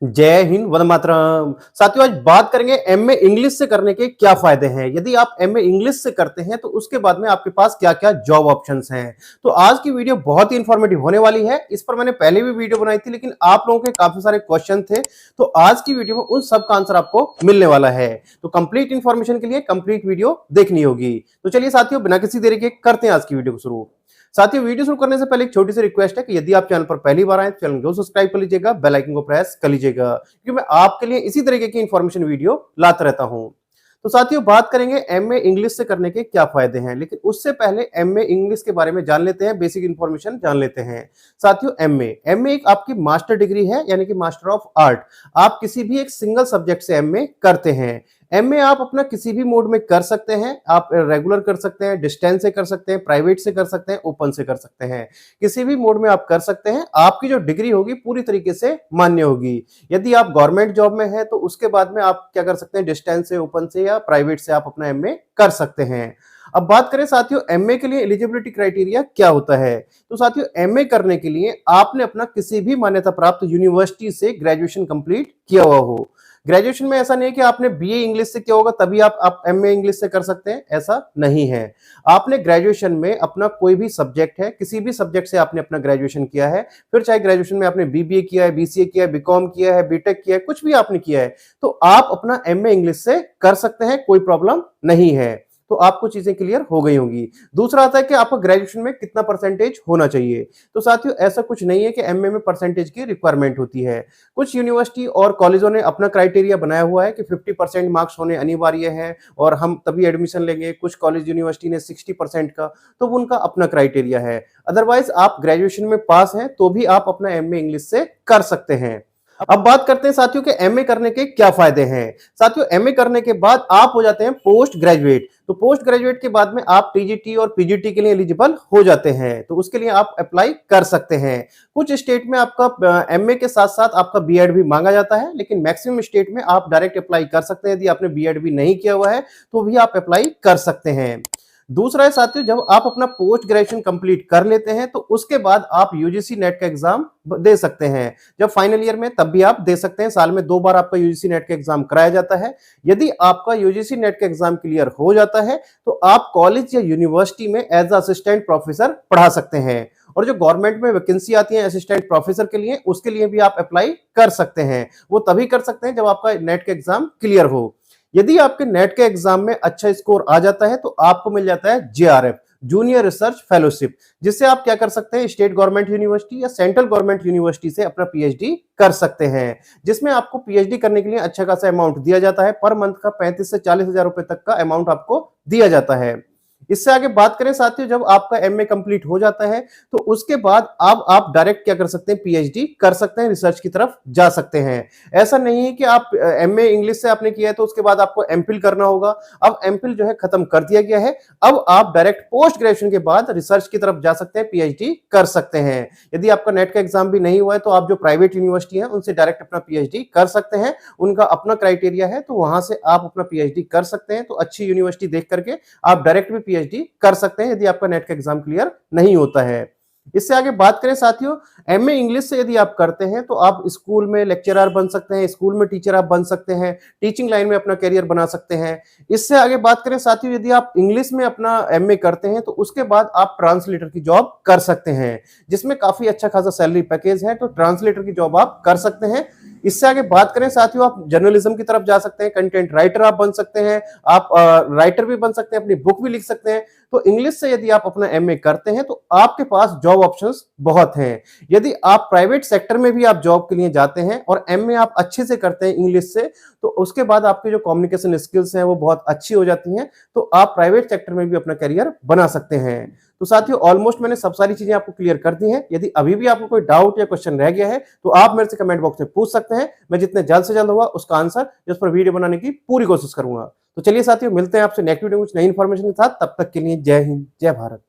जय हिंद, वंदे मातरम। साथियों, आज बात करेंगे एमए इंग्लिश से करने के क्या फायदे हैं। यदि आप एमए इंग्लिश से करते हैं तो उसके बाद में आपके पास क्या-क्या जॉब ऑप्शंस हैं। तो आज की वीडियो बहुत ही इंफॉर्मेटिव होने वाली है। इस पर मैंने पहले भी वीडियो बनाई थी, लेकिन आप लोगों के काफी सारे क्वेश्चन थे, तो आज की वीडियो में उन सब का आंसर आपको मिलने वाला है। तो कंप्लीट इंफॉर्मेशन के लिए कंप्लीट वीडियो देखनी होगी। तो चलिए साथियों, बिना किसी देरी के करते हैं आज की वीडियो को शुरू। साथियों, वीडियो शुरू करने से पहले एक छोटी सी रिक्वेस्ट है कि यदि आप चैनल पर पहली बार आए तो चैनल को सब्सक्राइब कर लीजिएगा, बेल आइकन को प्रेस कर लीजिएगा, क्योंकि मैं आपके लिए इसी तरीके की इंफॉर्मेशन वीडियो लाता रहता हूं। तो साथियों, बात करेंगे एमए इंग्लिश से करने के क्या फायदे हैं, लेकिन उससे पहले एमए इंग्लिश के बारे में जान लेते हैं, बेसिक इंफॉर्मेशन जान लेते हैं। साथियों, एमए एमए एक आपकी मास्टर डिग्री है, यानी कि मास्टर ऑफ आर्ट। आप किसी भी एक सिंगल सब्जेक्ट से एमए करते हैं। एमए आप अपना किसी भी मोड में कर सकते हैं। आप रेगुलर कर सकते हैं, डिस्टेंस से कर सकते हैं, प्राइवेट से कर सकते हैं, ओपन से कर सकते हैं। किसी भी मोड में आप कर सकते हैं। आपकी जो डिग्री होगी पूरी तरीके से मान्य होगी। यदि आप गवर्नमेंट जॉब में हैं तो उसके बाद में आप क्या कर सकते हैं, डिस्टेंस से, ओपन से या प्राइवेट से आप अपना एमए कर सकते हैं। अब बात करें साथियों, एमए के लिए एलिजिबिलिटी क्राइटेरिया क्या होता है। तो साथियों, एमए करने के लिए आपने अपना किसी भी मान्यता प्राप्त यूनिवर्सिटी से ग्रेजुएशन कंप्लीट किया हुआ हो। ग्रेजुएशन में ऐसा नहीं है कि आपने बीए इंग्लिश से किया होगा तभी आप एमए इंग्लिश से कर सकते हैं, ऐसा नहीं है। आपने ग्रेजुएशन में अपना कोई भी सब्जेक्ट है, किसी भी सब्जेक्ट से आपने अपना ग्रेजुएशन किया है, फिर चाहे ग्रेजुएशन में आपने बीबीए किया है, बीसीए किया है, बीकॉम किया है, बीटेक किया है, कुछ भी आपने किया है, तो आप अपना एमए इंग्लिश से कर सकते हैं, कोई प्रॉब्लम नहीं है। तो आपको चीजें क्लियर हो गई होंगी। दूसरा आता है कि आपका ग्रेजुएशन में कितना परसेंटेज होना चाहिए। तो साथियों, ऐसा कुछ नहीं है कि एमए में परसेंटेज की रिक्वायरमेंट होती है। कुछ यूनिवर्सिटी और कॉलेजों ने अपना क्राइटेरिया बनाया हुआ है कि 50% मार्क्स होने अनिवार्य है और हम तभी एडमिशन लेंगे। कुछ कॉलेज यूनिवर्सिटी ने 60% का, तो उनका अपना क्राइटेरिया है। अदरवाइज आप ग्रेजुएशन में पास हैं तो भी आप अपना एमए इंग्लिश से कर सकते हैं। अब बात करते हैं साथियों के एमए करने के क्या फायदे हैं। साथियों, एमए करने के बाद आप हो जाते हैं पोस्ट ग्रेजुएट। तो पोस्ट ग्रेजुएट के बाद में आप टीजीटी और पीजीटी के लिए एलिजिबल हो जाते हैं, तो उसके लिए आप अप्लाई कर सकते हैं। कुछ स्टेट में आपका एमए के साथ साथ आपका बीएड भी मांगा जाता है, लेकिन मैक्सिमम स्टेट में आप डायरेक्ट अप्लाई कर सकते हैं। यदि आपने बीएड भी नहीं किया हुआ है तो भी आप अप्लाई कर सकते हैं। दूसरा है साथियों, जब आप अपना पोस्ट ग्रेजुएशन कंप्लीट कर लेते हैं तो उसके बाद आप यूजीसी नेट का एग्जाम दे सकते हैं। जब फाइनल ईयर में तब भी आप दे सकते हैं। साल में 2 बार आपका यूजीसी नेट का एग्जाम कराया जाता है। यदि आपका यूजीसी नेट का एग्जाम क्लियर हो जाता है तो आप कॉलेज या यूनिवर्सिटी में एज असिस्टेंट प्रोफेसर पढ़ा सकते हैं। और जो गवर्नमेंट में वैकेंसी आती है असिस्टेंट प्रोफेसर के लिए, उसके लिए भी आप अप्लाई कर सकते हैं। वो तभी कर सकते हैं जब आपका नेट का एग्जाम क्लियर हो। यदि आपके नेट के एग्जाम में अच्छा स्कोर आ जाता है तो आपको मिल जाता है जेआरएफ, जूनियर रिसर्च फेलोशिप, जिससे आप क्या कर सकते हैं, स्टेट गवर्नमेंट यूनिवर्सिटी या सेंट्रल गवर्नमेंट यूनिवर्सिटी से अपना पीएचडी कर सकते हैं, जिसमें आपको पीएचडी करने के लिए अच्छा खासा अमाउंट दिया जाता है। पर मंथ का 35 से 40 हजार रुपए तक का अमाउंट आपको दिया जाता है। इससे आगे बात करें साथियों, जब आपका एमए कंप्लीट हो जाता है तो उसके बाद अब आप डायरेक्ट क्या कर सकते हैं, पीएचडी कर सकते हैं, रिसर्च की तरफ जा सकते हैं। ऐसा नहीं है कि आप एमए इंग्लिश से आपने किया है तो उसके बाद आपको एमफिल करना होगा। अब एमफिल जो है खत्म कर दिया गया है। अब आप डायरेक्ट पोस्ट ग्रेजुएशन के बाद रिसर्च की तरफ जा सकते हैं, पीएचडी कर सकते हैं। यदि आपका नेट का एग्जाम भी नहीं हुआ है तो आप जो प्राइवेट यूनिवर्सिटी है उनसे डायरेक्ट अपना पीएचडी कर सकते हैं। उनका अपना क्राइटेरिया है, तो वहां से आप अपना पीएचडी कर सकते हैं। तो अच्छी यूनिवर्सिटी देख करके आप डायरेक्ट भी पीएचडी कर सकते हैं यदि आपका नेट का एग्जाम क्लियर नहीं होता है। इससे आगे बात करें साथियों, एमए इंग्लिश से यदि आप करते हैं तो आप स्कूल में लेक्चरर बन सकते हैं, स्कूल में टीचर आप बन सकते हैं, टीचिंग लाइन में अपना करियर बना सकते हैं। इससे आगे बात करें साथियों, यदि आप इंग्लिश में अपना एमए करते हैं तो उसके बाद आप ट्रांसलेटर की जॉब कर सकते हैं, जिसमें काफी अच्छा खासा सैलरी पैकेज है। तो ट्रांसलेटर की जॉब आप कर सकते हैं। इससे आगे बात करें साथियों, आप जर्नलिज्म की तरफ जा सकते हैं, कंटेंट राइटर आप बन सकते हैं, आप राइटर भी बन सकते हैं, अपनी बुक भी लिख सकते हैं। तो इंग्लिश से यदि आप अपना एमए करते हैं तो आपके पास जॉब ऑप्शंस बहुत हैं। यदि आप प्राइवेट सेक्टर में भी आप जॉब के लिए जाते हैं और एमए आप अच्छे से करते हैं इंग्लिश से, तो उसके बाद आपकी जो कम्युनिकेशन स्किल्स हैं वो बहुत अच्छी हो जाती हैं। तो आप प्राइवेट सेक्टर में भी अपना करियर बना सकते हैं। तो साथियों, ऑलमोस्ट मैंने सब सारी चीजें आपको क्लियर कर दी हैं। यदि अभी भी आपको कोई डाउट या क्वेश्चन रह गया है तो आप मेरे से कमेंट बॉक्स में पूछ सकते हैं। मैं जितने जल्द से जल्द होगा उसका आंसर उस पर वीडियो बनाने की पूरी कोशिश करूंगा। तो चलिए साथियों, मिलते हैं आपसे नेक्स्ट वीडियो में कुछ नई इन्फॉर्मेशन के साथ। तब तक के लिए जय हिंद, जय भारत।